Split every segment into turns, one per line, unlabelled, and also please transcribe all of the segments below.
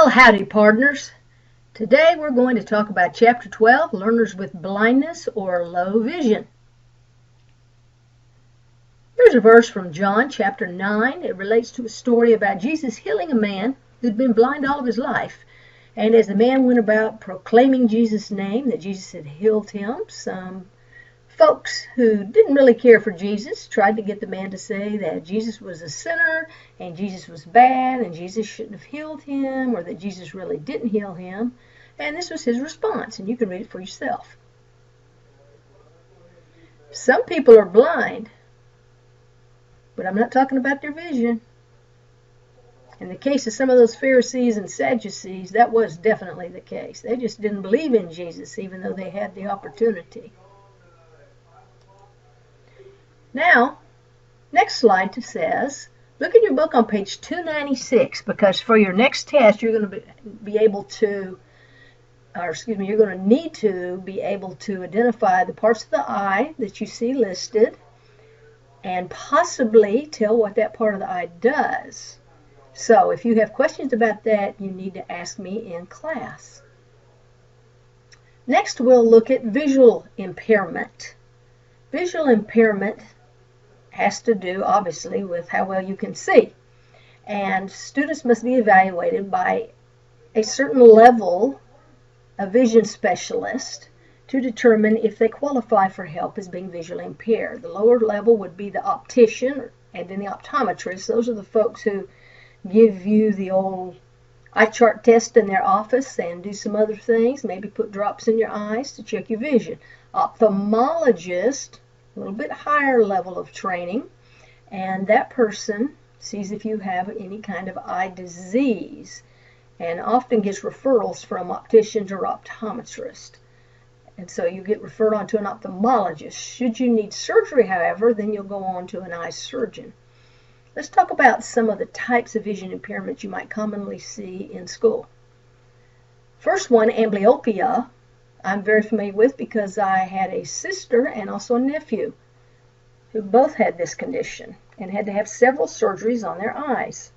Well, howdy, partners. Today we're going to talk about Chapter 12, Learners with Blindness or Low Vision. Here's a verse from John chapter 9. It relates to a story about Jesus healing a man who'd been blind all of his life. And as the man went about proclaiming Jesus' name, that Jesus had healed him, some folks who didn't really care for Jesus tried to get the man to say that Jesus was a sinner and Jesus was bad and Jesus shouldn't have healed him, or that Jesus really didn't heal him. And this was his response, and you can read it for yourself. Some people are blind, but I'm not talking about their vision. In the case of some of those Pharisees and Sadducees, that was definitely the case. They just didn't believe in Jesus, even though they had the opportunity. Now, next slide says, look in your book on page 296, because for your next test, you're going to be able to, you're going to need to be able to identify the parts of the eye that you see listed and possibly tell what that part of the eye does. So if you have questions about that, you need to ask me in class. Next, we'll look at visual impairment. Visual impairment has to do, obviously, with how well you can see. And students must be evaluated by a certain level of vision specialist to determine if they qualify for help as being visually impaired. The lower level would be the optician and then the optometrist. Those are the folks who give you the old eye chart test in their office and do some other things, maybe put drops in your eyes to check your vision. Ophthalmologist, a little bit higher level of training, and that person sees if you have any kind of eye disease and often gets referrals from opticians or optometrists. And so you get referred on to an ophthalmologist. Should you need surgery, however, then you'll go on to an eye surgeon. Let's talk about some of the types of vision impairment you might commonly see in school. First one, amblyopia, I'm very familiar with because I had a sister and also a nephew who both had this condition and had to have several surgeries on their eyes.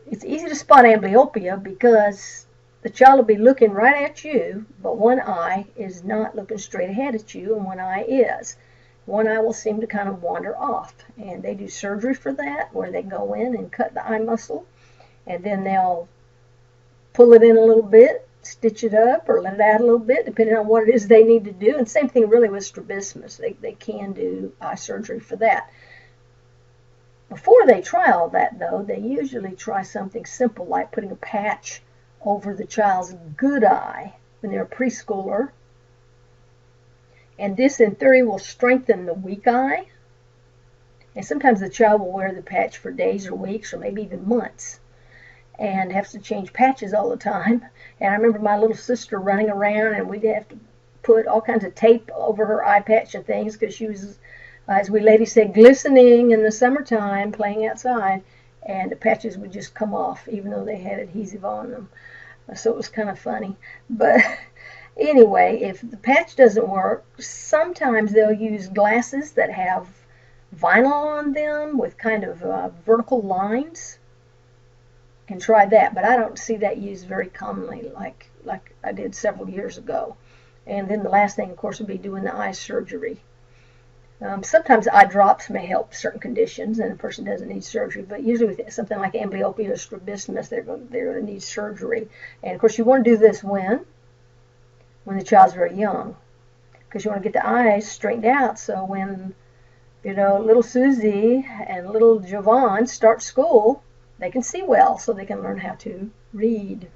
It's easy to spot amblyopia because the child will be looking right at you, but one eye is not looking straight ahead at you and one eye is. One eye will seem to kind of wander off, and they do surgery for that, where they go in and cut the eye muscle, and then they'll pull it in a little bit, stitch it up, or let it out a little bit, depending on what it is they need to do. And same thing really with strabismus. They can do eye surgery for that. Before they try all that, though, they usually try something simple like putting a patch over the child's good eye when they're a preschooler. And this, in theory, will strengthen the weak eye. And sometimes the child will wear the patch for days or weeks or maybe even months and has to change patches all the time. And I remember my little sister running around, and we'd have to put all kinds of tape over her eye patch and things because she was, as we ladies say, glistening in the summertime playing outside, and the patches would just come off even though they had adhesive on them. So it was kind of funny. But anyway, if the patch doesn't work, sometimes they'll use glasses that have vinyl on them with kind of vertical lines and try that. But I don't see that used very commonly like I did several years ago. And then the last thing, of course, would be doing the eye surgery. Sometimes eye drops may help certain conditions and a person doesn't need surgery, but usually with something like amblyopia or strabismus, they're going to need surgery. And of course, you want to do this when the child's very young, because you want to get the eyes straightened out so when, little Susie and little Javon start school, they can see well so they can learn how to read.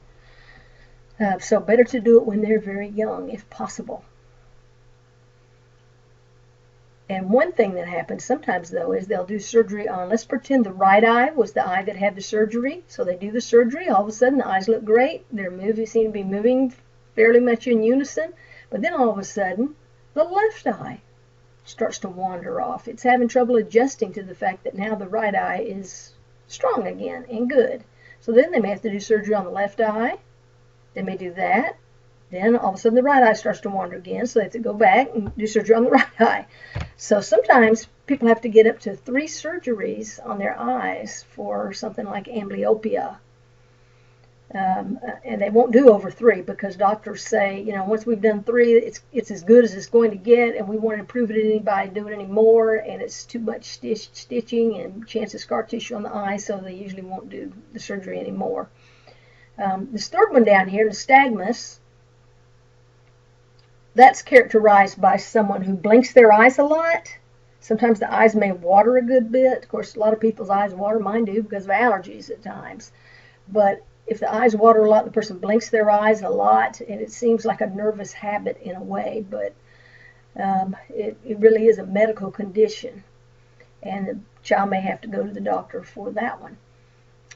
So better to do it when they're very young if possible. And one thing that happens sometimes, though, is they'll do surgery on, let's pretend the right eye was the eye that had the surgery. So they do the surgery. All of a sudden, the eyes look great. They seem to be moving fairly much in unison. But then all of a sudden, the left eye starts to wander off. It's having trouble adjusting to the fact that now the right eye is strong again and good. So then they may have to do surgery on the left eye. They may do that. Then all of a sudden the right eye starts to wander again, so they have to go back and do surgery on the right eye. So sometimes people have to get up to 3 surgeries on their eyes for something like amblyopia. And they won't do over 3 because doctors say, once we've done 3, it's as good as it's going to get, and we won't improve it in anybody do it anymore, and it's too much stitching and chance of scar tissue on the eye, so they usually won't do the surgery anymore. This third one down here, nystagmus, that's characterized by someone who blinks their eyes a lot. Sometimes the eyes may water a good bit. Of course, a lot of people's eyes water. Mine do because of allergies at times. But if the eyes water a lot, the person blinks their eyes a lot, and it seems like a nervous habit in a way, but it really is a medical condition, and the child may have to go to the doctor for that one.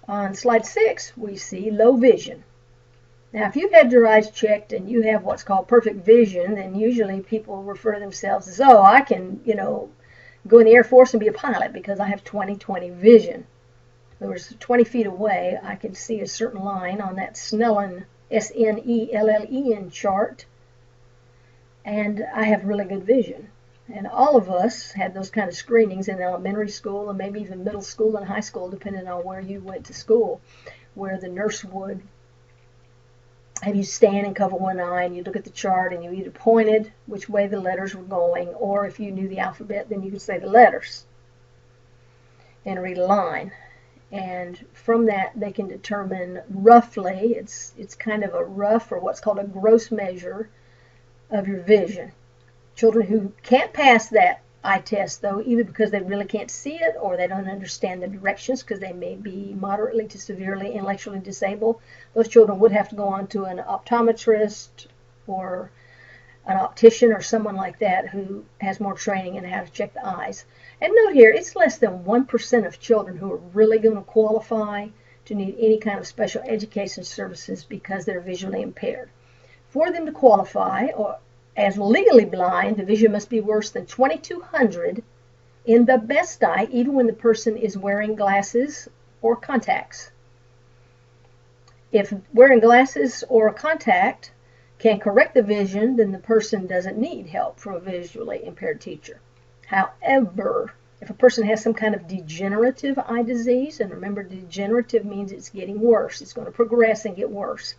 On slide 6, we see low vision. Now, if you've had your eyes checked and you have what's called perfect vision, then usually people refer to themselves as, oh, I can, go in the Air Force and be a pilot because I have 20/20 vision. In other words, 20 feet away, I can see a certain line on that Snellen, S-N-E-L-L-E-N chart, and I have really good vision. And all of us had those kind of screenings in elementary school and maybe even middle school and high school, depending on where you went to school, where the nurse would have you stand and cover one eye, and you look at the chart and you either pointed which way the letters were going, or if you knew the alphabet, then you could say the letters and read a line. And from that, they can determine roughly, it's kind of a rough or what's called a gross measure of your vision. Children who can't pass that eye test, though, either because they really can't see it or they don't understand the directions because they may be moderately to severely intellectually disabled, those children would have to go on to an optometrist or an optician or someone like that who has more training in how to check the eyes. And note here, it's less than 1% of children who are really going to qualify to need any kind of special education services because they're visually impaired. For them to qualify or as legally blind, the vision must be worse than 2200 in the best eye, even when the person is wearing glasses or contacts. If wearing glasses or a contact can correct the vision, then the person doesn't need help from a visually impaired teacher. However, if a person has some kind of degenerative eye disease, and remember, degenerative means it's getting worse, it's going to progress and get worse,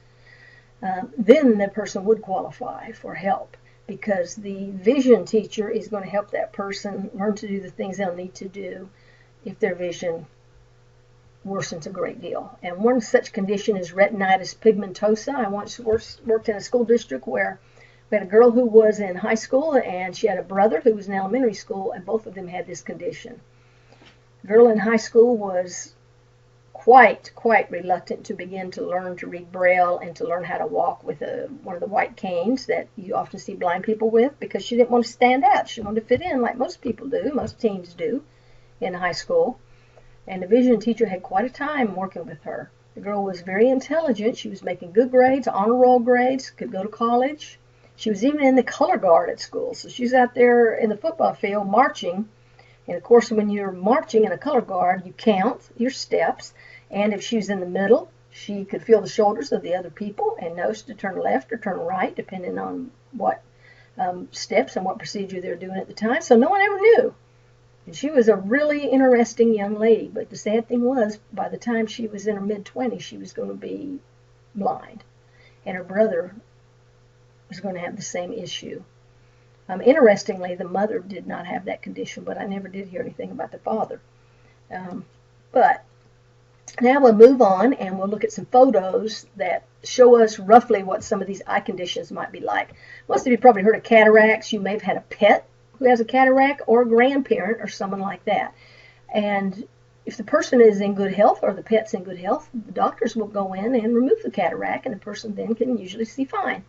then the person would qualify for help because the vision teacher is going to help that person learn to do the things they'll need to do if their vision worsens a great deal. And one such condition is retinitis pigmentosa. I once worked in a school district where we had a girl who was in high school and she had a brother who was in elementary school, and both of them had this condition. The girl in high school was quite reluctant to begin to learn to read Braille and to learn how to walk with one of the white canes that you often see blind people with, because she didn't want to stand out. She wanted to fit in like most people do, most teens do in high school. And the vision teacher had quite a time working with her. The girl was very intelligent. She was making good grades, honor roll grades, could go to college. She was even in the color guard at school. So she's out there in the football field marching. And of course, when you're marching in a color guard, you count your steps. And if she was in the middle, she could feel the shoulders of the other people and knows to turn left or turn right, depending on what steps and what procedure they're doing at the time. So no one ever knew. And she was a really interesting young lady. But the sad thing was, by the time she was in her mid-20s, she was going to be blind. And her brother was going to have the same issue. Interestingly, the mother did not have that condition, but I never did hear anything about the father. But now we'll move on and we'll look at some photos that show us roughly what some of these eye conditions might be like. Most of you probably heard of cataracts. You may have had a pet who has a cataract or a grandparent or someone like that. And if the person is in good health or the pet's in good health, the doctors will go in and remove the cataract, and the person then can usually see fine.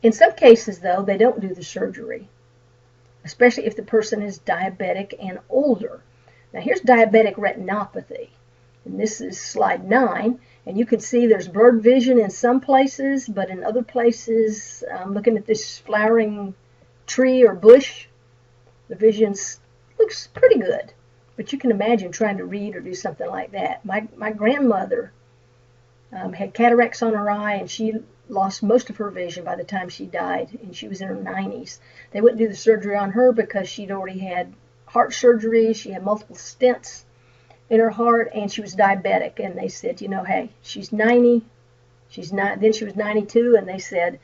In some cases, though, they don't do the surgery, especially if the person is diabetic and older. Now, here's diabetic retinopathy, and this is slide 9, and you can see there's blurred vision in some places, but in other places, looking at this flowering tree or bush, the vision looks pretty good. But you can imagine trying to read or do something like that. My grandmother had cataracts on her eye, and she lost most of her vision by the time she died, and she was in her 90s. They wouldn't do the surgery on her because she'd already had heart surgery, she had multiple stents, in her heart, and she was diabetic. And they said, you know, hey, she's 90, she's not. Then she was 92, and they said,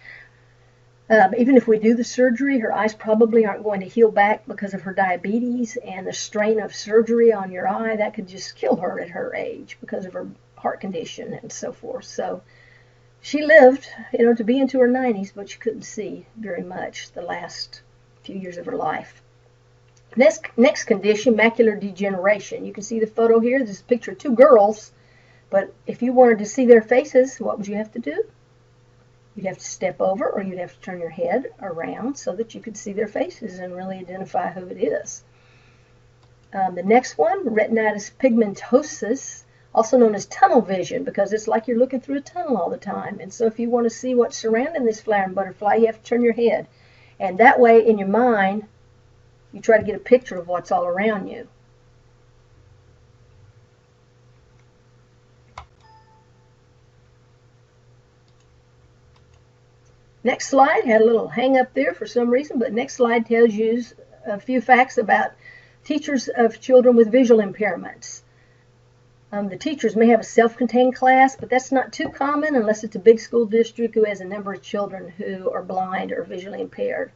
even if we do the surgery, her eyes probably aren't going to heal back because of her diabetes, and the strain of surgery on your eye, that could just kill her at her age because of her heart condition and so forth. So she lived, you know, to be into her 90s, but she couldn't see very much the last few years of her life. Next condition, macular degeneration. You can see the photo here. This is a picture of two girls, but if you wanted to see their faces, what would you have to do? You'd have to step over, or you'd have to turn your head around so that you could see their faces and really identify who it is. The next one, retinitis pigmentosa, also known as tunnel vision, because it's like you're looking through a tunnel all the time. And so if you want to see what's surrounding this flowering butterfly, you have to turn your head. And that way, in your mind, you try to get a picture of what's all around you. Next slide had a little hang up there for some reason, but next slide tells you a few facts about teachers of children with visual impairments. The teachers may have a self-contained class, but that's not too common unless it's a big school district who has a number of children who are blind or visually impaired.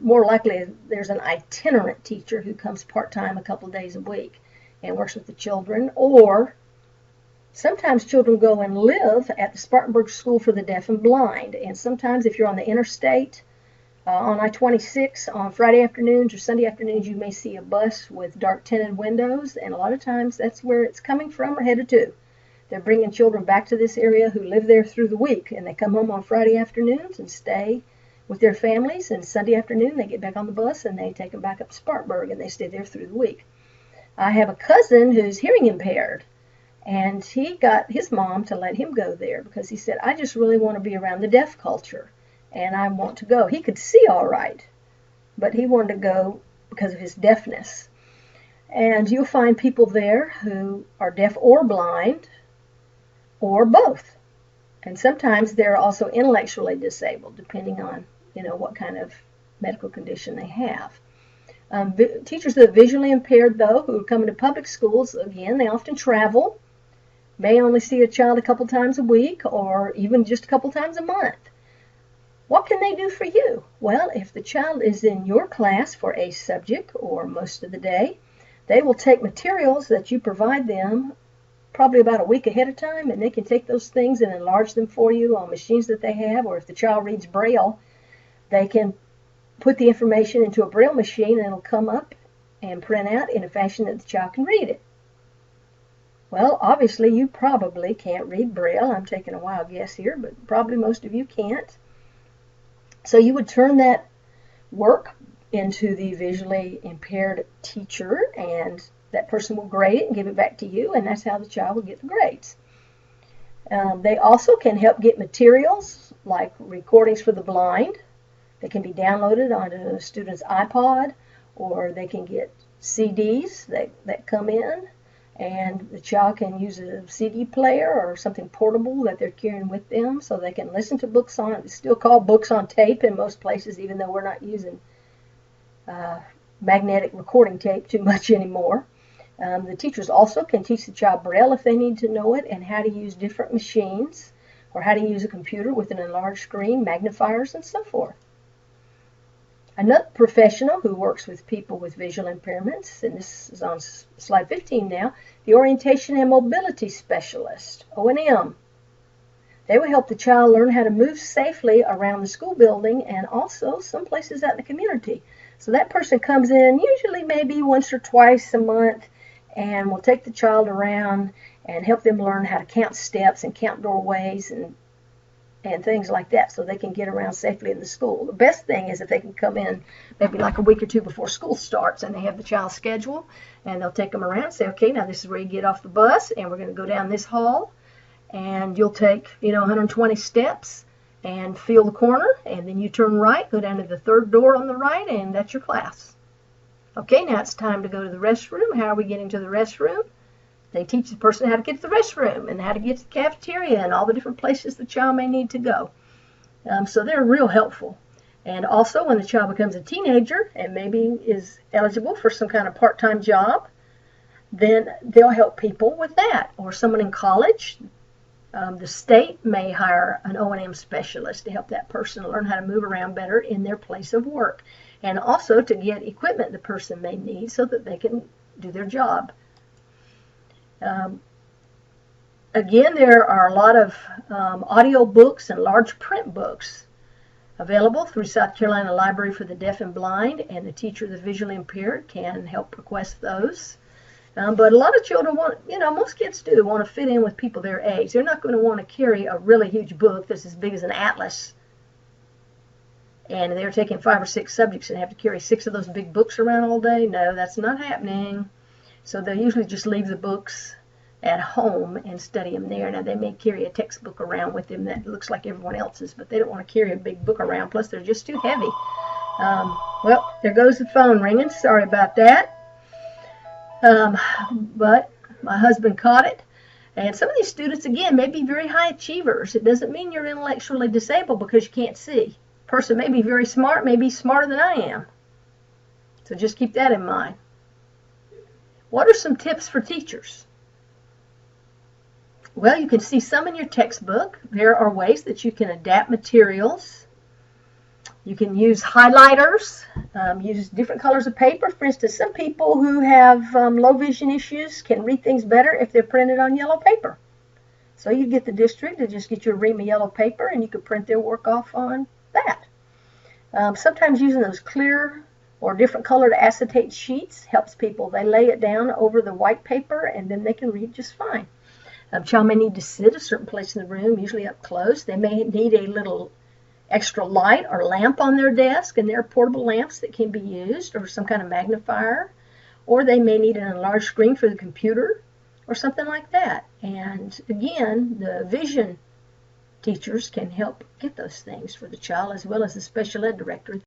More likely, there's an itinerant teacher who comes part-time a couple of days a week and works with the children, or sometimes children go and live at the Spartanburg School for the Deaf and Blind. And sometimes if you're on the interstate, on I-26, on Friday afternoons or Sunday afternoons, you may see a bus with dark tinted windows, and a lot of times that's where it's coming from or headed to. They're bringing children back to this area who live there through the week, and they come home on Friday afternoons and stay with their families, and Sunday afternoon they get back on the bus and they take them back up to Spartanburg, and they stay there through the week. I have a cousin who's hearing impaired, and he got his mom to let him go there because he said, I just really want to be around the deaf culture, and I want to go. He could see all right, but he wanted to go because of his deafness. And you'll find people there who are deaf or blind, or both. And sometimes they're also intellectually disabled, depending on, you know, what kind of medical condition they have. Teachers that are visually impaired, though, who are coming to public schools, again, they often travel, may only see a child a couple times a week, or even just a couple times a month. What can they do for you? Well, if the child is in your class for a subject or most of the day, they will take materials that you provide them probably about a week ahead of time, and they can take those things and enlarge them for you on machines that they have, or if the child reads Braille, they can put the information into a Braille machine and it'll come up and print out in a fashion that the child can read it. Well, obviously you probably can't read Braille. I'm taking a wild guess here, but probably most of you can't. So you would turn that work into the visually impaired teacher, and that person will grade it and give it back to you, and that's how the child will get the grades. They also can help get materials like recordings for the blind. They can be downloaded onto a student's iPod, or they can get CDs that come in, and the child can use a CD player or something portable that they're carrying with them so they can listen to books on it. It's still called books on tape in most places, even though we're not using magnetic recording tape too much anymore. The teachers also can teach the child Braille if they need to know it, and how to use different machines, or how to use a computer with an enlarged screen, magnifiers, and so forth. Another professional who works with people with visual impairments, and this is on slide 15 now, the Orientation and Mobility Specialist, O&M. They will help the child learn how to move safely around the school building and also some places out in the community. So that person comes in usually maybe once or twice a month and will take the child around and help them learn how to count steps and count doorways and things like that, so they can get around safely in the school. The best thing is if they can come in maybe like a week or two before school starts, and they have the child's schedule, and they'll take them around and say, okay, now this is where you get off the bus, and we're going to go down this hall, and you'll take, 120 steps and feel the corner, and then you turn right, go down to the third door on the right, and that's your class. Okay, now it's time to go to the restroom. How are we getting to the restroom? They teach the person how to get to the restroom and how to get to the cafeteria and all the different places the child may need to go. So they're real helpful. And also when the child becomes a teenager and maybe is eligible for some kind of part-time job, then they'll help people with that. Or someone in college, the state may hire an O&M specialist to help that person learn how to move around better in their place of work, and also to get equipment the person may need so that they can do their job. Again, there are a lot of audio books and large print books available through South Carolina Library for the Deaf and Blind, and the teacher of the visually impaired can help request those. But a lot of children want, most kids do want to fit in with people their age. They're not going to want to carry a really huge book that's as big as an atlas, and they're taking 5 or 6 subjects and have to carry 6 of those big books around all day. No, that's not happening. So they usually just leave the books at home and study them there. Now, they may carry a textbook around with them that looks like everyone else's, but they don't want to carry a big book around, plus they're just too heavy. Well, there goes the phone ringing. Sorry about that. But my husband caught it. And some of these students, again, may be very high achievers. It doesn't mean you're intellectually disabled because you can't see. A person may be very smart, may be smarter than I am. So just keep that in mind. What are some tips for teachers? Well, you can see some in your textbook. There are ways that you can adapt materials. You can use highlighters, use different colors of paper. For instance, some people who have low vision issues can read things better if they're printed on yellow paper. So you get the district to just get you a ream of yellow paper, and you could print their work off on that. Sometimes using those clear or different colored acetate sheets helps people. They lay it down over the white paper, and then they can read just fine. A child may need to sit a certain place in the room, usually up close. They may need a little extra light or lamp on their desk, and there are portable lamps that can be used, or some kind of magnifier, or they may need an enlarged screen for the computer or something like that. And again, the vision teachers can help get those things for the child, as well as the special ed director.